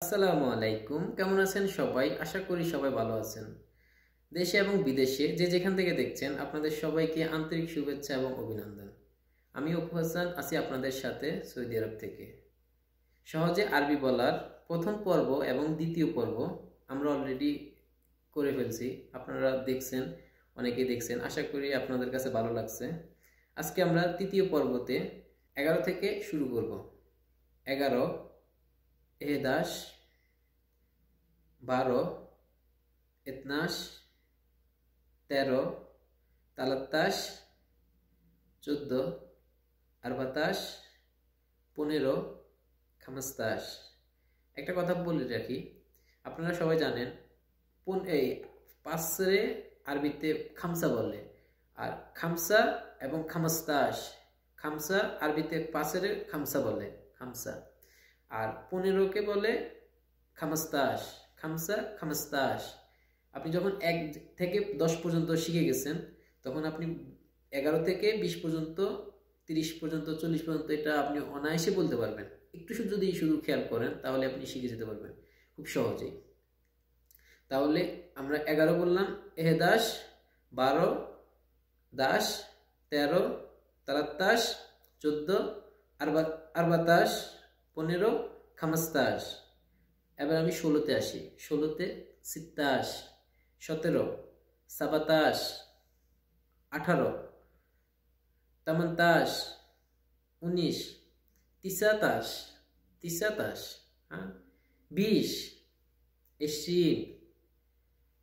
আসসালামু আলাইকুম। কেমন আছেন সবাই? আশা করি সবাই ভালো আছেন। দেশে এবং বিদেশে যে যেখান থেকে দেখছেন আপনাদের সবাইকে আন্তরিক শুভেচ্ছা এবং অভিনন্দন। আমি অপু হাসান আছি আপনাদের সাথে সৌদি আরব থেকে। সহজে আরবি বলার প্রথম পর্ব এবং দ্বিতীয় পর্ব আমরা অলরেডি করে ফেলছি। আপনারা দেখছেন, অনেকেই দেখছেন। আশা করি আপনাদের কাছে ভালো লাগছে। আজকে আমরা তৃতীয় পর্বতে 11 থেকে শুরু করব। 11, 11, 12, 12, 13, 13, 14, 14, 15, 15। একটা কথা বলে রাখি, আপনারা সবাই জানেন এই 5 আরবিতে খামসা বলে, আর খামসা এবং খামস্তাস। খামসা আরবিতে 5 খামসা বলে, খামসা। আর 15কে বলে খামস্তাস, খামসা খামস্তাস। আপনি যখন 1 থেকে 10 পর্যন্ত শিখে গেছেন, তখন আপনি 11 থেকে 20 পর্যন্ত, 30 পর্যন্ত, 40 পর্যন্ত এটা আপনি অনায়াসে বলতে পারবেন। একটু যদি শুধু খেয়াল করেন তাহলে আপনি শিখে যেতে পারবেন খুব সহজেই। তাহলে আমরা 11 বললাম, 11, 12, 10, 13, 13, 14, 14, 15, 15। এবার আমি 16তে আসি। 16তে 16, 17, 17, 18, 18, 19, 19, 19, হ্যাঁ, 20, 20,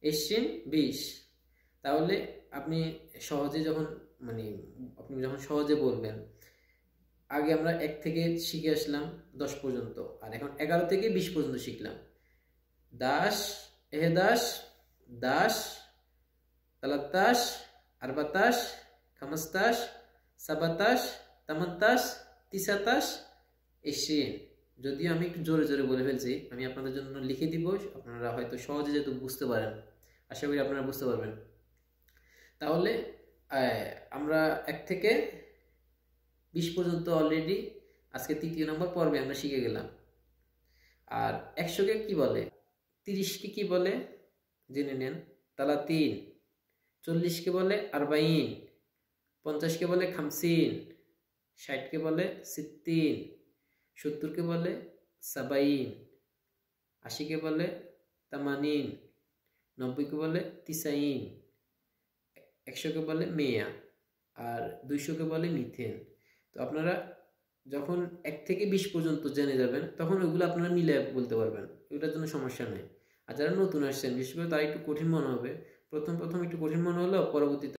20, 20। তাহলে আপনি সহজে যখন আপনি যখন সহজে বলবেন, আগে আমরা 1 থেকে শিখে আসলাম 10 পর্যন্ত, আর এখন 11 থেকে 20 পর্যন্ত শিখলাম। 10, 11, 10, 13, 14, 15, 17, 18, 19, 20। যদিও আমি একটু জোরে জোরে বলে ফেলছি, আমি আপনাদের জন্য লিখে দিব, আপনারা হয়তো সহজে যেহেতু বুঝতে পারেন, আশা করি আপনারা বুঝতে পারবেন। তাহলে আমরা 1 থেকে 20 পর্যন্ত অলরেডি আজকে 3য় নম্বর পর্বে আমরা শিখে গেলাম। আর 100কে কি বলে, 30কে কি বলে জেনে নেন, তালা 3। 40কে বলে 40, 50কে বলে 50, 60কে বলে 60, 70কে বলে 70, 80কে বলে 80, 90কে বলে 90, 100কে বলে মেয়া, আর 200কে বলে মিথেন। তো আপনারা যখন 1 থেকে 20 পর্যন্ত জেনে যাবেন, তখন ওইগুলো আপনারা মিলে বলতে পারবেন, ওইটার জন্য সমস্যা নেই। আর যারা নতুন আসছেন, বিশেষ করে তারা একটু কঠিন মনে হবে, প্রথম একটু কঠিন মনে হলেও পরবর্তীতে